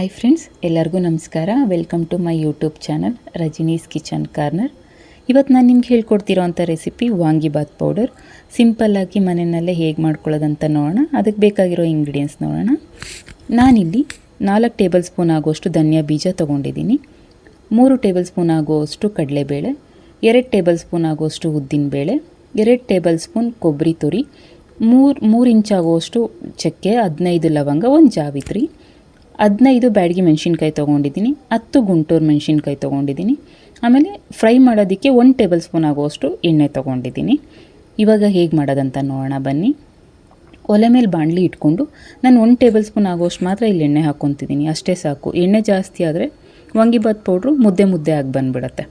Hi friends, ಎಲ್ಲರಿಗೂ ನಮಸ್ಕಾರ. Welcome to my YouTube channel Rajini's kitchen corner. ಇವತ್ತು ನಾನು ನಿಮ್ಗೆ ಹೇಳ್ಕೊಡ್ತಿರೋ ಅಂಥ ರೆಸಿಪಿ ವಾಂಗಿಬಾತ್ ಪೌಡರ್. ಸಿಂಪಲ್ಲಾಗಿ ಮನೆಯಲ್ಲೇ ಹೇಗೆ ಮಾಡ್ಕೊಳ್ಳೋದಂತ ನೋಡೋಣ. ಅದಕ್ಕೆ ಬೇಕಾಗಿರೋ ಇಂಗ್ರೀಡಿಯೆಂಟ್ಸ್ ನೋಡೋಣ. ನಾನಿಲ್ಲಿ 4 ಟೇಬಲ್ ಸ್ಪೂನ್ ಆಗುವಷ್ಟು ಧನಿಯಾ ಬೀಜ ತೊಗೊಂಡಿದ್ದೀನಿ, 3 ಟೇಬಲ್ ಸ್ಪೂನ್ ಆಗುವಷ್ಟು ಕಡಲೆಬೇಳೆ, 2 ಟೇಬಲ್ ಸ್ಪೂನ್ ಆಗುವಷ್ಟು ಉದ್ದಿನಬೇಳೆ, 2 ಟೇಬಲ್ ಸ್ಪೂನ್ ಕೊಬ್ಬರಿ ತುರಿ, 3 ಇಂಚ್ ಆಗುವಷ್ಟು ಚಕ್ಕೆ, 15 ಲವಂಗ, 1 ಜಾವಿತ್ರಿ, 15 ಬ್ಯಾಡಗಿ ಮೆಣಸಿನ್ಕಾಯಿ ತೊಗೊಂಡಿದ್ದೀನಿ, 10 ಗುಂಟೂರು ಮೆಣಸಿನ್ಕಾಯಿ ತೊಗೊಂಡಿದ್ದೀನಿ. ಆಮೇಲೆ ಫ್ರೈ ಮಾಡೋದಕ್ಕೆ 1 ಟೇಬಲ್ ಸ್ಪೂನ್ ಆಗುವಷ್ಟು ಎಣ್ಣೆ ತೊಗೊಂಡಿದ್ದೀನಿ. ಇವಾಗ ಹೇಗೆ ಮಾಡೋದಂತ ನೋಡೋಣ ಬನ್ನಿ. ಒಲೆ ಮೇಲೆ ಬಾಣಲಿ ಇಟ್ಕೊಂಡು ನಾನು 1 ಟೇಬಲ್ ಸ್ಪೂನ್ ಆಗುವಷ್ಟು ಮಾತ್ರ ಇಲ್ಲಿ ಎಣ್ಣೆ ಹಾಕ್ಕೊತಿದ್ದೀನಿ, ಅಷ್ಟೇ ಸಾಕು. ಎಣ್ಣೆ ಜಾಸ್ತಿ ಆದರೆ ವಾಂಗಿಬಾತ್ ಪೌಡ್ರು ಮುದ್ದೆ ಆಗಿ ಬಂದುಬಿಡುತ್ತೆ.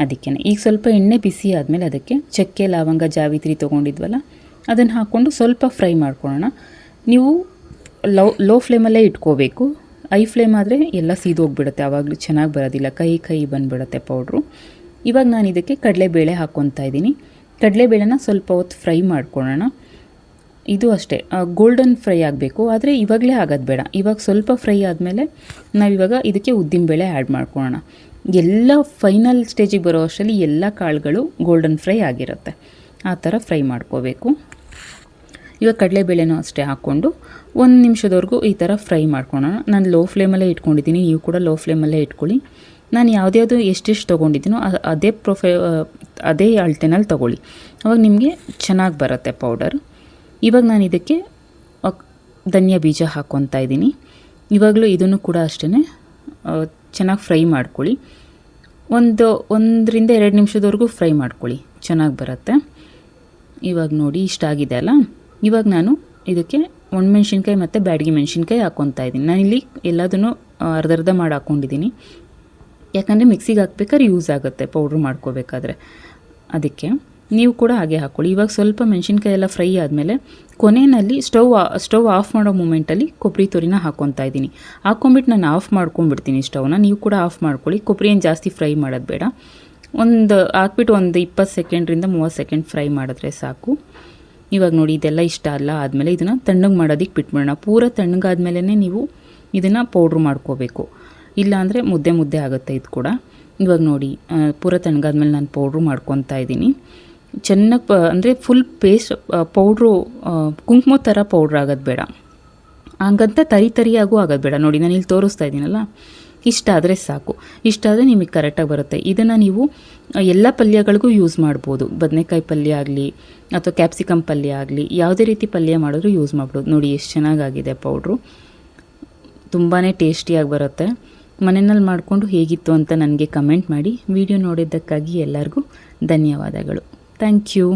ಅದಕ್ಕೇ ಈಗ ಸ್ವಲ್ಪ ಎಣ್ಣೆ ಬಿಸಿ ಆದಮೇಲೆ ಅದಕ್ಕೆ ಚಕ್ಕೆ, ಲವಂಗ, ಜಾವಿತ್ರಿ ತೊಗೊಂಡಿದ್ವಲ್ಲ ಅದನ್ನು ಹಾಕ್ಕೊಂಡು ಸ್ವಲ್ಪ ಫ್ರೈ ಮಾಡ್ಕೊಳ್ಳೋಣ. ನೀವು ಲೋ ಫ್ಲೇಮಲ್ಲೇ ಇಟ್ಕೋಬೇಕು. ಐ ಫ್ಲೇಮ್ ಆದರೆ ಎಲ್ಲ ಸೀದೋಗಿಬಿಡುತ್ತೆ, ಆವಾಗಲೂ ಚೆನ್ನಾಗಿ ಬರೋದಿಲ್ಲ, ಕೈ ಬಂದುಬಿಡುತ್ತೆ ಪೌಡ್ರು. ಇವಾಗ ನಾನು ಇದಕ್ಕೆ ಕಡಲೆಬೇಳೆ ಹಾಕ್ಕೊತಾ ಇದ್ದೀನಿ. ಕಡಲೆಬೇಳೆನ ಸ್ವಲ್ಪ ಹೊತ್ತು ಫ್ರೈ ಮಾಡ್ಕೊಳ್ಳೋಣ. ಇದು ಅಷ್ಟೇ ಗೋಲ್ಡನ್ ಫ್ರೈ ಆಗಬೇಕು, ಆದರೆ ಇವಾಗಲೇ ಆಗೋದು ಬೇಡ. ಇವಾಗ ಸ್ವಲ್ಪ ಫ್ರೈ ಆದಮೇಲೆ ನಾವಿವಾಗ ಇದಕ್ಕೆ ಉದ್ದಿನಬೇಳೆ ಆ್ಯಡ್ ಮಾಡ್ಕೊಳ್ಳೋಣ. ಎಲ್ಲ ಫೈನಲ್ ಸ್ಟೇಜಿಗೆ ಬರೋ ಅಷ್ಟರಲ್ಲಿ ಎಲ್ಲ ಕಾಳುಗಳು ಗೋಲ್ಡನ್ ಫ್ರೈ ಆಗಿರುತ್ತೆ, ಆ ಥರ ಫ್ರೈ ಮಾಡ್ಕೋಬೇಕು. ಇವಾಗ ಕಡಲೆಬೇಳೆನೂ ಅಷ್ಟೇ ಹಾಕ್ಕೊಂಡು 1 ನಿಮಿಷದವರೆಗೂ ಈ ಥರ ಫ್ರೈ ಮಾಡ್ಕೊಳ್ಳೋಣ. ನಾನು ಲೋ ಫ್ಲೇಮಲ್ಲೇ ಇಟ್ಕೊಂಡಿದ್ದೀನಿ, ನೀವು ಕೂಡ ಲೋ ಫ್ಲೇಮಲ್ಲೇ ಇಟ್ಕೊಳ್ಳಿ. ನಾನು ಯಾವುದ್ಯಾವುದು ಎಷ್ಟೆಷ್ಟು ತೊಗೊಂಡಿದ್ದೀನೋ ಅದೇ ಅಳತೆನಲ್ಲಿ ತೊಗೊಳ್ಳಿ, ಅವಾಗ ನಿಮಗೆ ಚೆನ್ನಾಗಿ ಬರುತ್ತೆ ಪೌಡರ್. ಇವಾಗ ನಾನು ಇದಕ್ಕೆ ಧನಿಯಾ ಬೀಜ ಹಾಕ್ಕೊತಾ ಇದ್ದೀನಿ. ಇವಾಗಲೂ ಇದನ್ನು ಕೂಡ ಅಷ್ಟೇ ಚೆನ್ನಾಗಿ ಫ್ರೈ ಮಾಡ್ಕೊಳ್ಳಿ. 1 ರಿಂದ 2 ನಿಮಿಷದವರೆಗೂ ಫ್ರೈ ಮಾಡ್ಕೊಳ್ಳಿ, ಚೆನ್ನಾಗಿ ಬರುತ್ತೆ. ಇವಾಗ ನೋಡಿ ಇಷ್ಟಾಗಿದೆ ಅಲ್ಲ. ಇವಾಗ ನಾನು ಇದಕ್ಕೆ ಒಣಮೆಣ್ಸಿನ್ಕಾಯಿ ಮತ್ತು ಬ್ಯಾಡಗಿ ಮೆಣಸಿನ್ಕಾಯಿ ಹಾಕ್ಕೊತಾ ಇದ್ದೀನಿ. ನಾನಿಲ್ಲಿ ಎಲ್ಲದನ್ನು ಅರ್ಧ ಮಾಡಿ ಹಾಕ್ಕೊಂಡಿದ್ದೀನಿ, ಯಾಕಂದರೆ ಮಿಕ್ಸಿಗೆ ಹಾಕ್ಬೇಕಾದ್ರೆ ಯೂಸ್ ಆಗುತ್ತೆ ಪೌಡ್ರ್ ಮಾಡ್ಕೋಬೇಕಾದ್ರೆ. ಅದಕ್ಕೆ ನೀವು ಕೂಡ ಹಾಗೆ ಹಾಕ್ಕೊಳ್ಳಿ. ಇವಾಗ ಸ್ವಲ್ಪ ಮೆಣಸಿನ್ಕಾಯಿ ಎಲ್ಲ ಫ್ರೈ ಆದಮೇಲೆ ಕೊನೆಯಲ್ಲಿ ಸ್ಟವ್ ಆಫ್ ಮಾಡೋ ಮೂಮೆಂಟಲ್ಲಿ ಕೊಬ್ಬರಿ ತುರಿನ ಹಾಕ್ಕೊತಾ ಇದ್ದೀನಿ. ಹಾಕ್ಕೊಂಬಿಟ್ಟು ನಾನು ಆಫ್ ಮಾಡ್ಕೊಂಡ್ಬಿಡ್ತೀನಿ ಸ್ಟವ್ನ. ನೀವು ಕೂಡ ಆಫ್ ಮಾಡ್ಕೊಳ್ಳಿ. ಕೊಬ್ಬರಿ ಏನು ಜಾಸ್ತಿ ಫ್ರೈ ಮಾಡೋದು ಬೇಡ, ಹಾಕ್ಬಿಟ್ಟು 20 ಸೆಕೆಂಡ್ರಿಂದ 30 ಸೆಕೆಂಡ್ ಫ್ರೈ ಮಾಡಿದ್ರೆ ಸಾಕು. ಇವಾಗ ನೋಡಿ ಇದೆಲ್ಲ ಇಷ್ಟ ಅಲ್ಲ ಆದಮೇಲೆ ಇದನ್ನು ತಣ್ಣಗೆ ಮಾಡೋದಕ್ಕೆ ಬಿಟ್ಬಿಡೋಣ. ಪೂರ ತಣ್ಣಗಾದ್ಮೇಲೆ ನೀವು ಇದನ್ನು ಪೌಡ್ರ್ ಮಾಡ್ಕೋಬೇಕು, ಇಲ್ಲಾಂದರೆ ಮುದ್ದೆ ಆಗುತ್ತೆ ಇದು ಕೂಡ. ಇವಾಗ ನೋಡಿ ಪೂರ ತಣ್ಣಗಾದ್ಮೇಲೆ ನಾನು ಪೌಡ್ರು ಮಾಡ್ಕೊತಾ ಇದ್ದೀನಿ. ಚೆನ್ನಾಗಿ ಅಂದರೆ ಫುಲ್ ಪೇಸ್ಟ್ ಪೌಡ್ರು ಕುಂಕುಮ ಥರ ಪೌಡ್ರ್ ಆಗೋದು ಬೇಡ, ಹಂಗಂತ ತರಿಯಾಗೂ ಆಗೋದು ಬೇಡ. ನೋಡಿ ನಾನು ಇಲ್ಲಿ ತೋರಿಸ್ತಾ ಇದ್ದೀನಲ್ಲ, ಇಷ್ಟ ಆದರೆ ಸಾಕು. ಇಷ್ಟ ಆದರೆ ನಿಮಗೆ ಕರೆಕ್ಟಾಗಿ ಬರುತ್ತೆ. ಇದನ್ನು ನೀವು ಎಲ್ಲ ಪಲ್ಯಗಳಿಗೂ ಯೂಸ್ ಮಾಡ್ಬೋದು. ಬದನೆಕಾಯಿ ಪಲ್ಯ ಆಗಲಿ ಅಥವಾ ಕ್ಯಾಪ್ಸಿಕಮ್ ಪಲ್ಯ ಆಗಲಿ, ಯಾವುದೇ ರೀತಿ ಪಲ್ಯ ಮಾಡಿದ್ರೂ ಯೂಸ್ ಮಾಡ್ಬೋದು. ನೋಡಿ ಎಷ್ಟು ಚೆನ್ನಾಗಾಗಿದೆ ಪೌಡ್ರು, ತುಂಬಾ ಟೇಸ್ಟಿಯಾಗಿ ಬರುತ್ತೆ. ಮನೆಯಲ್ಲಿ ಮಾಡಿಕೊಂಡು ಹೇಗಿತ್ತು ಅಂತ ನನಗೆ ಕಮೆಂಟ್ ಮಾಡಿ. ವಿಡಿಯೋ ನೋಡಿದ್ದಕ್ಕಾಗಿ ಎಲ್ಲರಿಗೂ ಧನ್ಯವಾದಗಳು. Thank you.